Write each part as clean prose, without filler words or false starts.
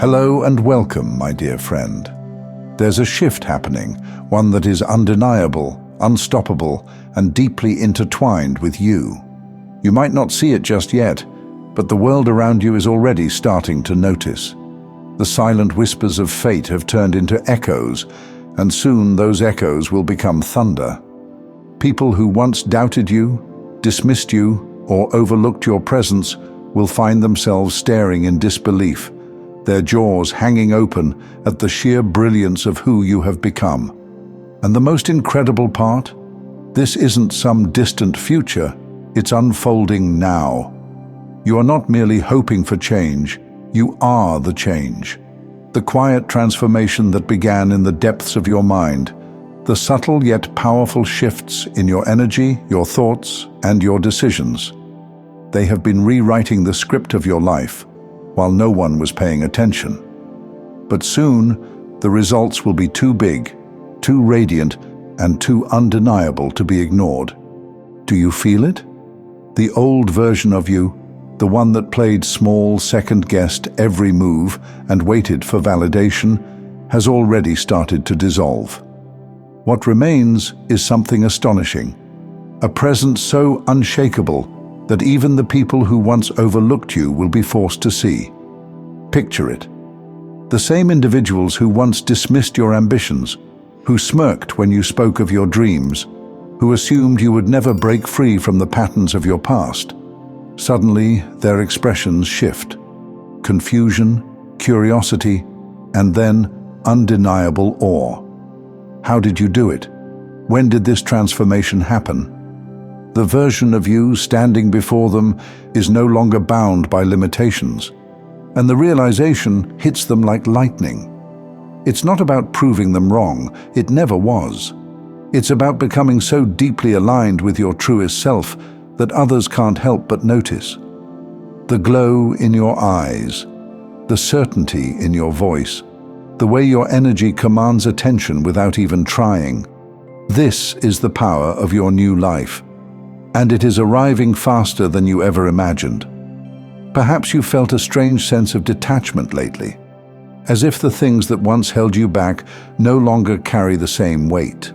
Hello and welcome, my dear friend. There's a shift happening, one that is undeniable, unstoppable, and deeply intertwined with you. You might not see it just yet, but the world around you is already starting to notice. The silent whispers of fate have turned into echoes, and soon those echoes will become thunder. People who once doubted you, dismissed you, or overlooked your presence will find themselves staring in disbelief, their jaws hanging open at the sheer brilliance of who you have become. And the most incredible part? This isn't some distant future, it's unfolding now. You are not merely hoping for change, you are the change. The quiet transformation that began in the depths of your mind, the subtle yet powerful shifts in your energy, your thoughts, and your decisions. They have been rewriting the script of your life, while no one was paying attention. But soon, the results will be too big, too radiant, and too undeniable to be ignored. Do you feel it? The old version of you, the one that played small, second-guessed every move and waited for validation, has already started to dissolve. What remains is something astonishing, a presence so unshakable that even the people who once overlooked you will be forced to see. Picture it. The same individuals who once dismissed your ambitions, who smirked when you spoke of your dreams, who assumed you would never break free from the patterns of your past. Suddenly, their expressions shift. Confusion, curiosity, and then undeniable awe. How did you do it? When did this transformation happen? The version of you standing before them is no longer bound by limitations, and the realization hits them like lightning. It's not about proving them wrong, it never was. It's about becoming so deeply aligned with your truest self that others can't help but notice. The glow in your eyes, the certainty in your voice, the way your energy commands attention without even trying. This is the power of your new life, and it is arriving faster than you ever imagined. Perhaps you felt a strange sense of detachment lately, as if the things that once held you back no longer carry the same weight.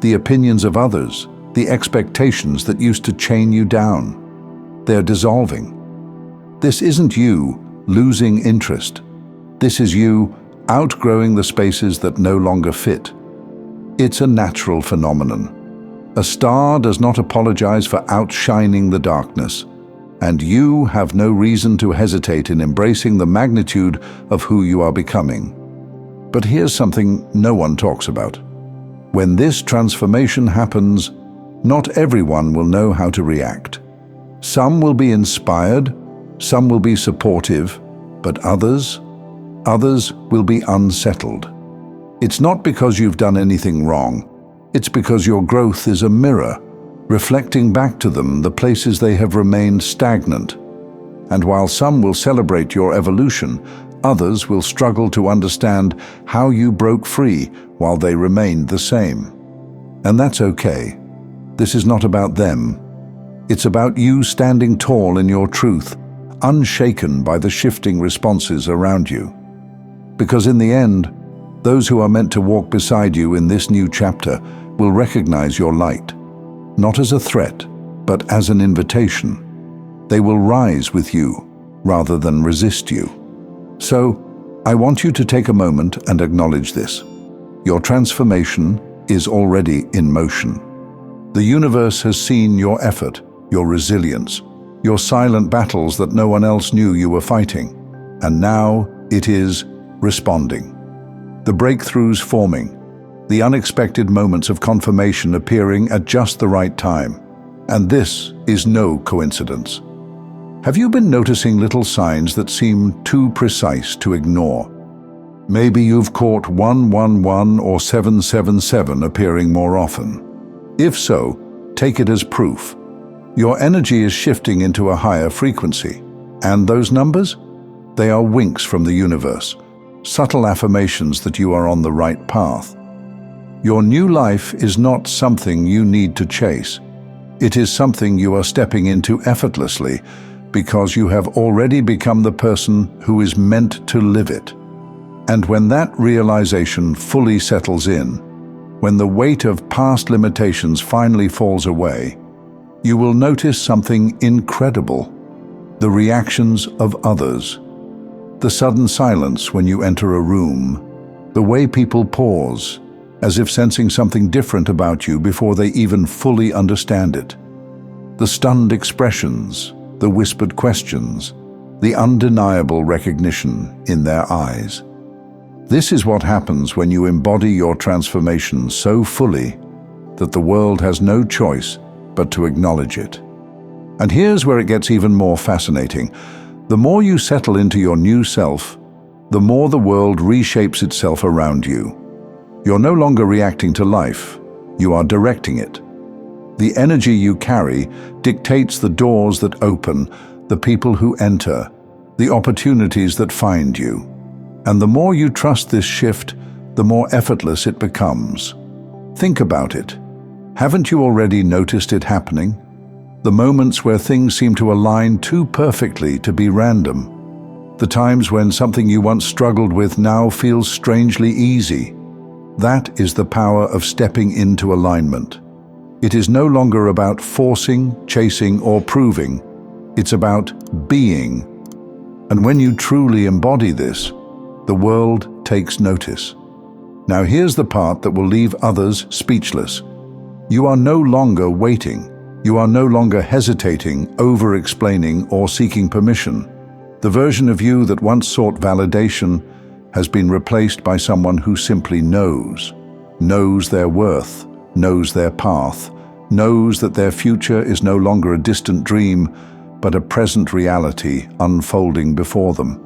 The opinions of others, the expectations that used to chain you down, they're dissolving. This isn't you losing interest. This is you outgrowing the spaces that no longer fit. It's a natural phenomenon. A star does not apologize for outshining the darkness, and you have no reason to hesitate in embracing the magnitude of who you are becoming. But here's something no one talks about. When this transformation happens, not everyone will know how to react. Some will be inspired, some will be supportive, but others will be unsettled. It's not because you've done anything wrong, it's because your growth is a mirror, reflecting back to them the places they have remained stagnant. And while some will celebrate your evolution, others will struggle to understand how you broke free while they remained the same. And that's okay. This is not about them. It's about you standing tall in your truth, unshaken by the shifting responses around you. Because in the end, those who are meant to walk beside you in this new chapter will recognize your light, not as a threat, but as an invitation. They will rise with you rather than resist you. So, I want you to take a moment and acknowledge this. Your transformation is already in motion. The universe has seen your effort, your resilience, your silent battles that no one else knew you were fighting, and now it is responding. The breakthroughs forming, the unexpected moments of confirmation appearing at just the right time. And this is no coincidence. Have you been noticing little signs that seem too precise to ignore? Maybe you've caught 111 or 777 appearing more often. If so, take it as proof. Your energy is shifting into a higher frequency. And those numbers? They are winks from the universe, subtle affirmations that you are on the right path. Your new life is not something you need to chase. It is something you are stepping into effortlessly because you have already become the person who is meant to live it. And when that realization fully settles in, when the weight of past limitations finally falls away, you will notice something incredible: the reactions of others. The sudden silence when you enter a room, the way people pause, as if sensing something different about you before they even fully understand it. The stunned expressions, the whispered questions, the undeniable recognition in their eyes. This is what happens when you embody your transformation so fully that the world has no choice but to acknowledge it. And here's where it gets even more fascinating. The more you settle into your new self, the more the world reshapes itself around you. You're no longer reacting to life, you are directing it. The energy you carry dictates the doors that open, the people who enter, the opportunities that find you. And the more you trust this shift, the more effortless it becomes. Think about it. Haven't you already noticed it happening? The moments where things seem to align too perfectly to be random. The times when something you once struggled with now feels strangely easy. That is the power of stepping into alignment. It is no longer about forcing, chasing, or proving. It's about being. And when you truly embody this, the world takes notice. Now here's the part that will leave others speechless. You are no longer waiting. You are no longer hesitating, over-explaining, or seeking permission. The version of you that once sought validation has been replaced by someone who simply knows their worth, knows their path, knows that their future is no longer a distant dream, but a present reality unfolding before them.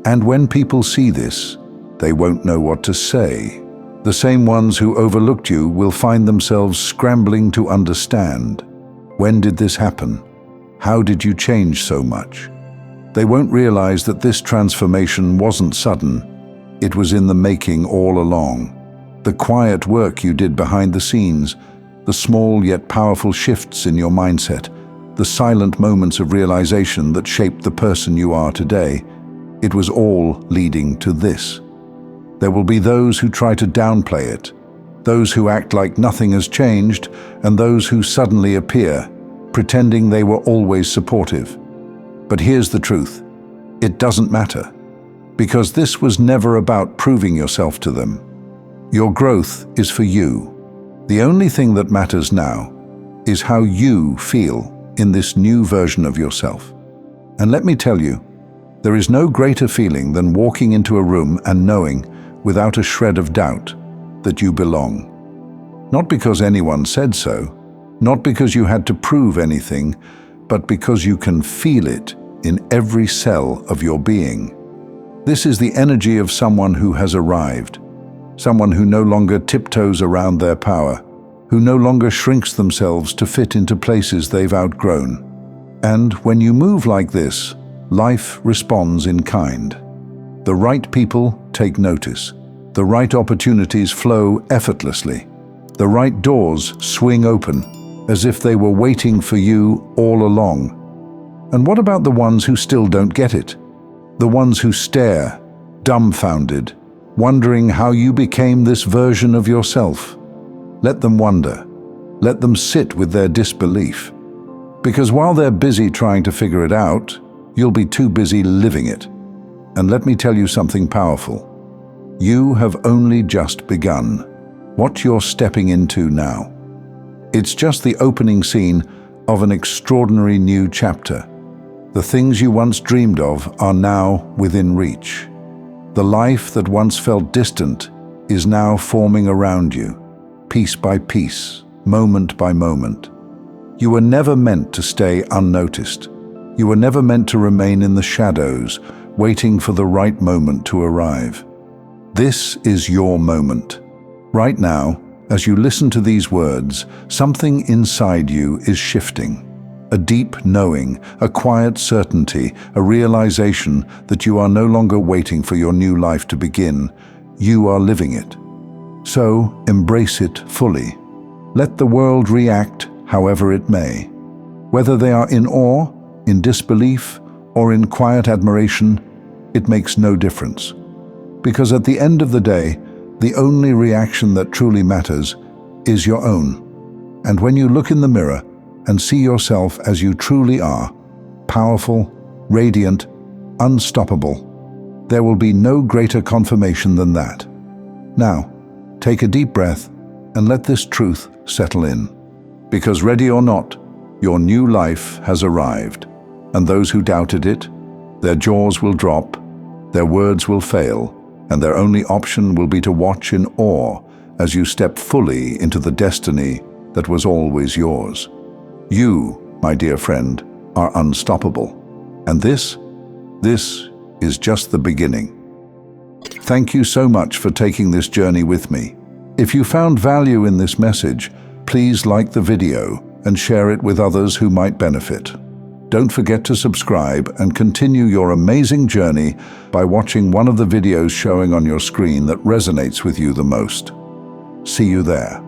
And when people see this, they won't know what to say. The same ones who overlooked you will find themselves scrambling to understand. When did this happen? How did you change so much? They won't realize that this transformation wasn't sudden. It was in the making all along. The quiet work you did behind the scenes, the small yet powerful shifts in your mindset, the silent moments of realization that shaped the person you are today, it was all leading to this. There will be those who try to downplay it, those who act like nothing has changed, and those who suddenly appear, pretending they were always supportive. But here's the truth. It doesn't matter, because this was never about proving yourself to them. Your growth is for you. The only thing that matters now is how you feel in this new version of yourself. And let me tell you, there is no greater feeling than walking into a room and knowing, without a shred of doubt, that you belong. Not because anyone said so, not because you had to prove anything, but because you can feel it in every cell of your being. This is the energy of someone who has arrived, someone who no longer tiptoes around their power, who no longer shrinks themselves to fit into places they've outgrown. And when you move like this, life responds in kind. The right people take notice. The right opportunities flow effortlessly. The right doors swing open, as if they were waiting for you all along. And what about the ones who still don't get it? The ones who stare, dumbfounded, wondering how you became this version of yourself? Let them wonder. Let them sit with their disbelief. Because while they're busy trying to figure it out, you'll be too busy living it. And let me tell you something powerful. You have only just begun. What you're stepping into now. It's just the opening scene of an extraordinary new chapter. The things you once dreamed of are now within reach. The life that once felt distant is now forming around you, piece by piece, moment by moment. You were never meant to stay unnoticed. You were never meant to remain in the shadows, waiting for the right moment to arrive. This is your moment. Right now, as you listen to these words, something inside you is shifting. A deep knowing, a quiet certainty, a realization that you are no longer waiting for your new life to begin. You are living it. So, embrace it fully. Let the world react however it may. Whether they are in awe, in disbelief, or in quiet admiration, it makes no difference. Because at the end of the day, the only reaction that truly matters is your own. And when you look in the mirror and see yourself as you truly are, powerful, radiant, unstoppable, there will be no greater confirmation than that. Now, take a deep breath and let this truth settle in. Because ready or not, your new life has arrived. And those who doubted it, their jaws will drop, their words will fail, and their only option will be to watch in awe as you step fully into the destiny that was always yours. You, my dear friend, are unstoppable. And this is just the beginning. Thank you so much for taking this journey with me. If you found value in this message, please like the video and share it with others who might benefit. Don't forget to subscribe and continue your amazing journey by watching one of the videos showing on your screen that resonates with you the most. See you there.